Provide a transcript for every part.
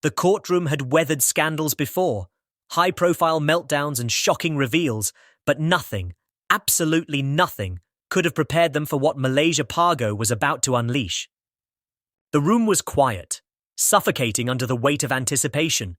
The courtroom had weathered scandals before, high-profile meltdowns and shocking reveals, but nothing, absolutely nothing, could have prepared them for what Malaysia Pargo was about to unleash. The room was quiet, suffocating under the weight of anticipation,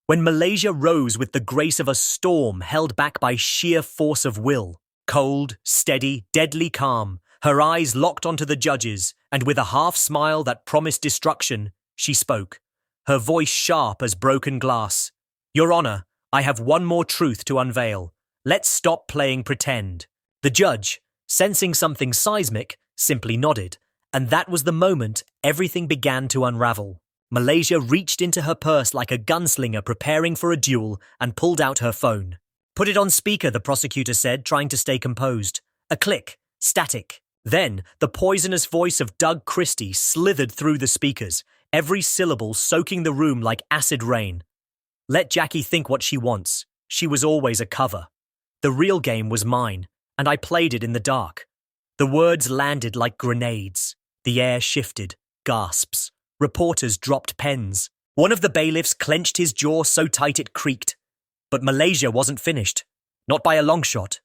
when Malaysia rose with the grace of a storm held back by sheer force of will. Cold, steady, deadly calm, her eyes locked onto the judges, and with a half-smile that promised destruction, she spoke, her voice sharp as broken glass. "Your Honor, I have one more truth to unveil. Let's stop playing pretend." The judge, sensing something seismic, simply nodded, and that was the moment everything began to unravel. Malaysia reached into her purse like a gunslinger preparing for a duel and pulled out her phone. "Put it on speaker," the prosecutor said, trying to stay composed. A click, static. Then, the poisonous voice of Doug Christie slithered through the speakers, every syllable soaking the room like acid rain. "Let Jackie think what she wants. She was always a cover. The real game was mine, and I played it in the dark." The words landed like grenades. The air shifted, gasps. Reporters dropped pens. One of the bailiffs clenched his jaw so tight it creaked. But Malaysia wasn't finished. Not by a long shot.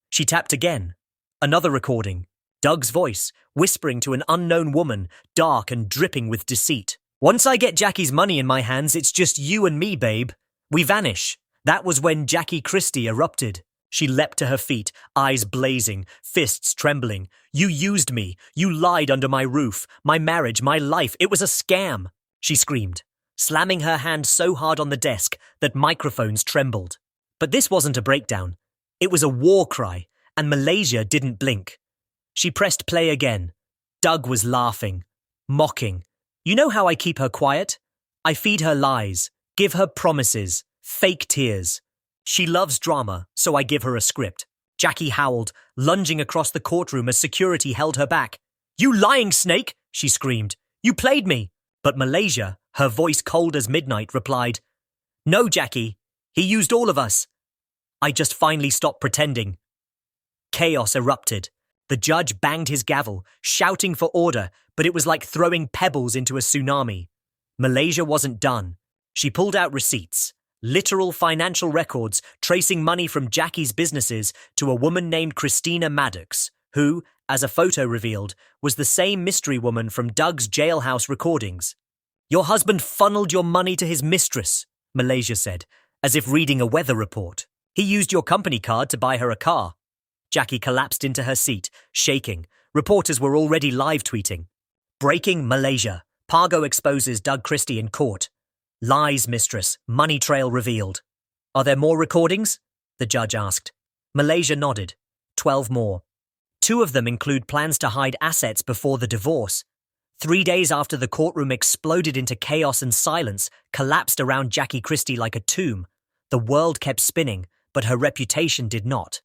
She tapped again. Another recording. Doug's voice, whispering to an unknown woman, dark and dripping with deceit. "Once I get Jackie's money in my hands, it's just you and me, babe. We vanish." That was when Jackie Christie erupted. She leapt to her feet, eyes blazing, fists trembling. "You used me. You lied under my roof. My marriage, my life. It was a scam," she screamed, slamming her hand so hard on the desk that microphones trembled. But this wasn't a breakdown. It was a war cry, and Malaysia didn't blink. She pressed play again. Doug was laughing, mocking. "You know how I keep her quiet? I feed her lies, give her promises, fake tears. She loves drama, so I give her a script." Jackie howled, lunging across the courtroom as security held her back. "You lying snake!" she screamed. "You played me!" But Malaysia, her voice cold as midnight, replied, "No, Jackie. He used all of us. I just finally stopped pretending." Chaos erupted. The judge banged his gavel, shouting for order, but it was like throwing pebbles into a tsunami. Malaysia wasn't done. She pulled out receipts, literal financial records tracing money from Jackie's businesses to a woman named Christina Maddox, who, as a photo revealed, was the same mystery woman from Doug's jailhouse recordings. "Your husband funneled your money to his mistress," Malaysia said, as if reading a weather report. "He used your company card to buy her a car." Jackie collapsed into her seat, shaking. Reporters were already live tweeting. "Breaking Malaysia. Pargo exposes Doug Christie in court. Lies, mistress. Money trail revealed." "Are there more recordings?" the judge asked. Malaysia nodded. 12 more. 2 of them include plans to hide assets before the divorce. 3 days after the courtroom exploded into chaos and silence, collapsed around Jackie Christie like a tomb, the world kept spinning, but her reputation did not.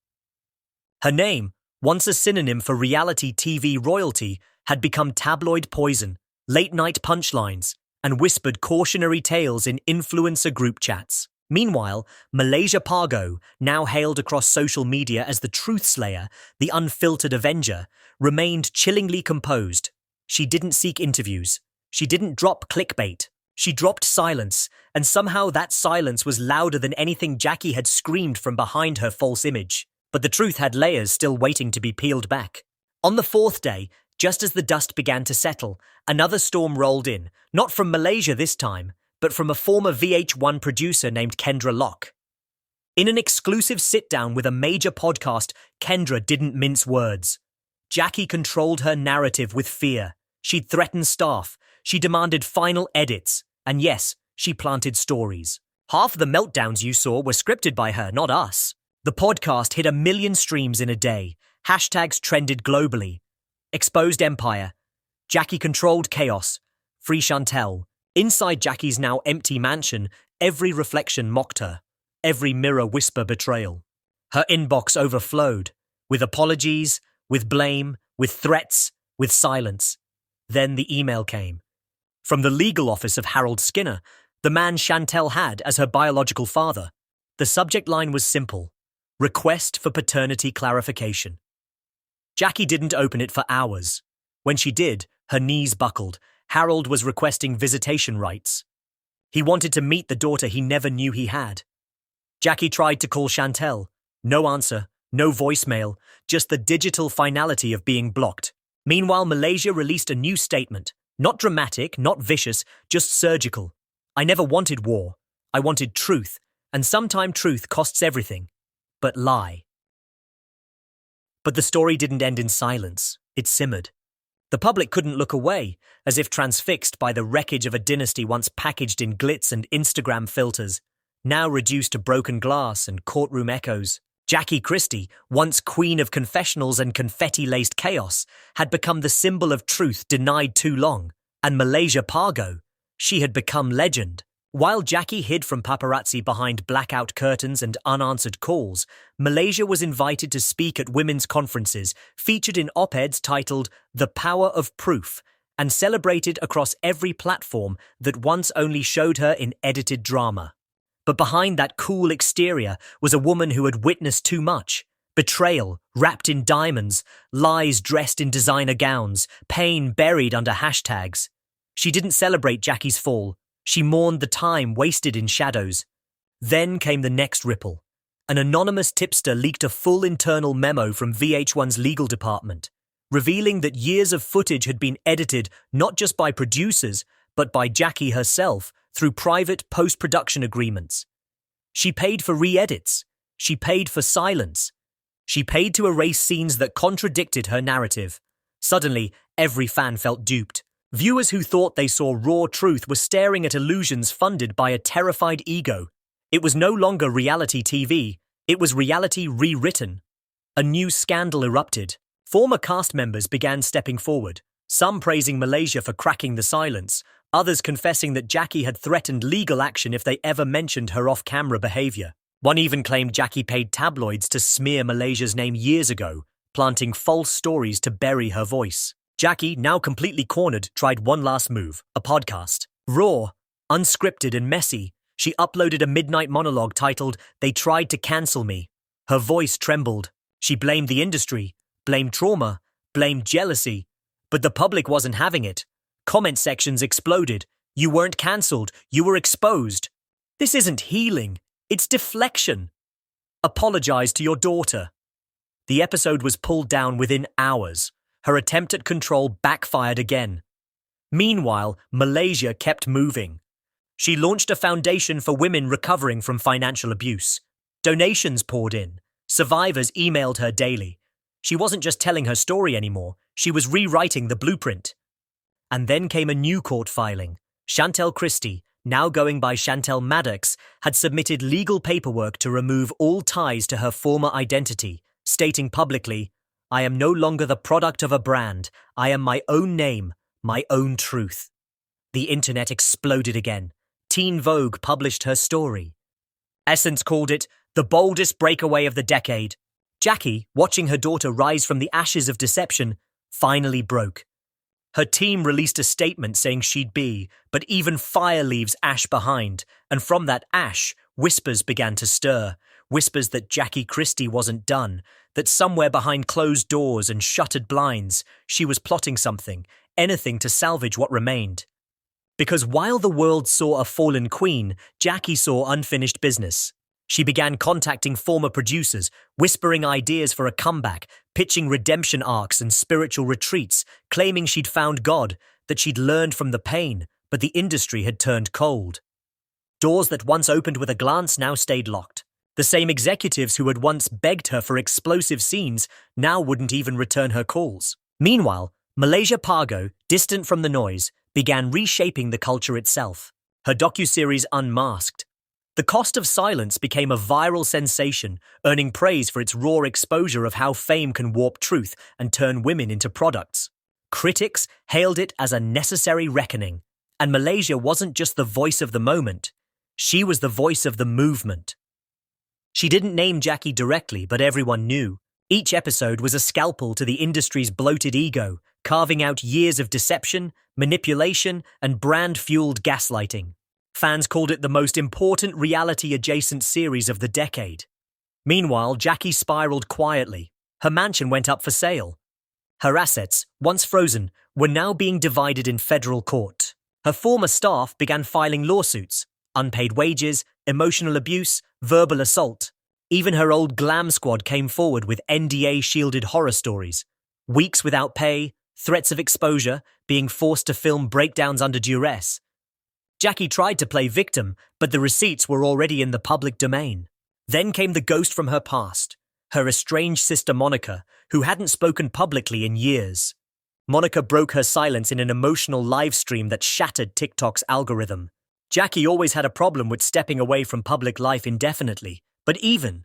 Her name, once a synonym for reality TV royalty, had become tabloid poison, late-night punchlines, and whispered cautionary tales in influencer group chats. Meanwhile, Malaysia Pargo, now hailed across social media as the truth slayer, the unfiltered avenger, remained chillingly composed. She didn't seek interviews. She didn't drop clickbait. She dropped silence, and somehow that silence was louder than anything Jackie had screamed from behind her false image. But the truth had layers still waiting to be peeled back. On the 4th day, just as the dust began to settle, another storm rolled in, not from Malaysia this time, but from a former VH1 producer named Kendra Locke. In an exclusive sit-down with a major podcast, Kendra didn't mince words. Jackie controlled her narrative with fear. She'd threatened staff, she demanded final edits, and yes, she planted stories. Half the meltdowns you saw were scripted by her, not us. The podcast hit 1 million streams in a day. Hashtags trended globally. Exposed empire. Jackie controlled chaos. Free Shantel. Inside Jackie's now empty mansion, every reflection mocked her. Every mirror whisper betrayal. Her inbox overflowed. With apologies, with blame, with threats, with silence. Then the email came. From the legal office of Harold Skinner, the man Shantel had as her biological father. The subject line was simple. Request for paternity clarification. Jackie didn't open it for hours. When she did, her knees buckled. Harold was requesting visitation rights. He wanted to meet the daughter he never knew he had. Jackie tried to call Shantel. No answer, no voicemail, just the digital finality of being blocked. Meanwhile, Malaysia released a new statement. Not dramatic, not vicious, just surgical. I never wanted war. I wanted truth, and sometimes truth costs everything. But lie. But the story didn't end in silence. It simmered. The public couldn't look away, as if transfixed by the wreckage of a dynasty once packaged in glitz and Instagram filters, now reduced to broken glass and courtroom echoes. Jackie Christie, once queen of confessionals and confetti-laced chaos, had become the symbol of truth denied too long. And Malaysia Pargo, she had become legend. While Jackie hid from paparazzi behind blackout curtains and unanswered calls, Malaysia was invited to speak at women's conferences, featured in op-eds titled The Power of Proof, and celebrated across every platform that once only showed her in edited drama. But behind that cool exterior was a woman who had witnessed too much. Betrayal, wrapped in diamonds, lies dressed in designer gowns, pain buried under hashtags. She didn't celebrate Jackie's fall. She mourned the time wasted in shadows. Then came the next ripple. An anonymous tipster leaked a full internal memo from VH1's legal department, revealing that years of footage had been edited not just by producers, but by Jackie herself through private post-production agreements. She paid for re-edits. She paid for silence. She paid to erase scenes that contradicted her narrative. Suddenly, every fan felt duped. Viewers who thought they saw raw truth were staring at illusions funded by a terrified ego. It was no longer reality TV, it was reality rewritten. A new scandal erupted. Former cast members began stepping forward, some praising Malaysia for cracking the silence, others confessing that Jackie had threatened legal action if they ever mentioned her off-camera behavior. One even claimed Jackie paid tabloids to smear Malaysia's name years ago, planting false stories to bury her voice. Jackie, now completely cornered, tried one last move, a podcast. Raw, unscripted and messy, she uploaded a midnight monologue titled, They Tried to Cancel Me. Her voice trembled. She blamed the industry, blamed trauma, blamed jealousy. But the public wasn't having it. Comment sections exploded. You weren't cancelled, you were exposed. This isn't healing, it's deflection. Apologize to your daughter. The episode was pulled down within hours. Her attempt at control backfired again. Meanwhile, Malaysia kept moving. She launched a foundation for women recovering from financial abuse. Donations poured in. Survivors emailed her daily. She wasn't just telling her story anymore, she was rewriting the blueprint. And then came a new court filing. Jackie Christie, now going by Shantel Maddox, had submitted legal paperwork to remove all ties to her former identity, stating publicly, I am no longer the product of a brand. I am my own name, my own truth. The internet exploded again. Teen Vogue published her story. Essence called it the boldest breakaway of the decade. Jackie, watching her daughter rise from the ashes of deception, finally broke. Her team released a statement saying she'd be, but even fire leaves ash behind, and from that ash, whispers began to stir. Whispers that Jackie Christie wasn't done, that somewhere behind closed doors and shuttered blinds, she was plotting something, anything to salvage what remained. Because while the world saw a fallen queen, Jackie saw unfinished business. She began contacting former producers, whispering ideas for a comeback, pitching redemption arcs and spiritual retreats, claiming she'd found God, that she'd learned from the pain, but the industry had turned cold. Doors that once opened with a glance now stayed locked. The same executives who had once begged her for explosive scenes now wouldn't even return her calls. Meanwhile, Malaysia Pargo, distant from the noise, began reshaping the culture itself. Her docuseries Unmasked. The Cost of Silence became a viral sensation, earning praise for its raw exposure of how fame can warp truth and turn women into products. Critics hailed it as a necessary reckoning. And Malaysia wasn't just the voice of the moment. She was the voice of the movement. She didn't name Jackie directly, but everyone knew. Each episode was a scalpel to the industry's bloated ego, carving out years of deception, manipulation, and brand-fueled gaslighting. Fans called it the most important reality-adjacent series of the decade. Meanwhile, Jackie spiraled quietly. Her mansion went up for sale. Her assets, once frozen, were now being divided in federal court. Her former staff began filing lawsuits: unpaid wages, emotional abuse, verbal assault. Even her old glam squad came forward with NDA-shielded horror stories. Weeks without pay, threats of exposure, being forced to film breakdowns under duress. Jackie tried to play victim, but the receipts were already in the public domain. Then came the ghost from her past, her estranged sister Monica, who hadn't spoken publicly in years. Monica broke her silence in an emotional live stream that shattered TikTok's algorithm. Jackie always had a problem with stepping away from public life indefinitely, but even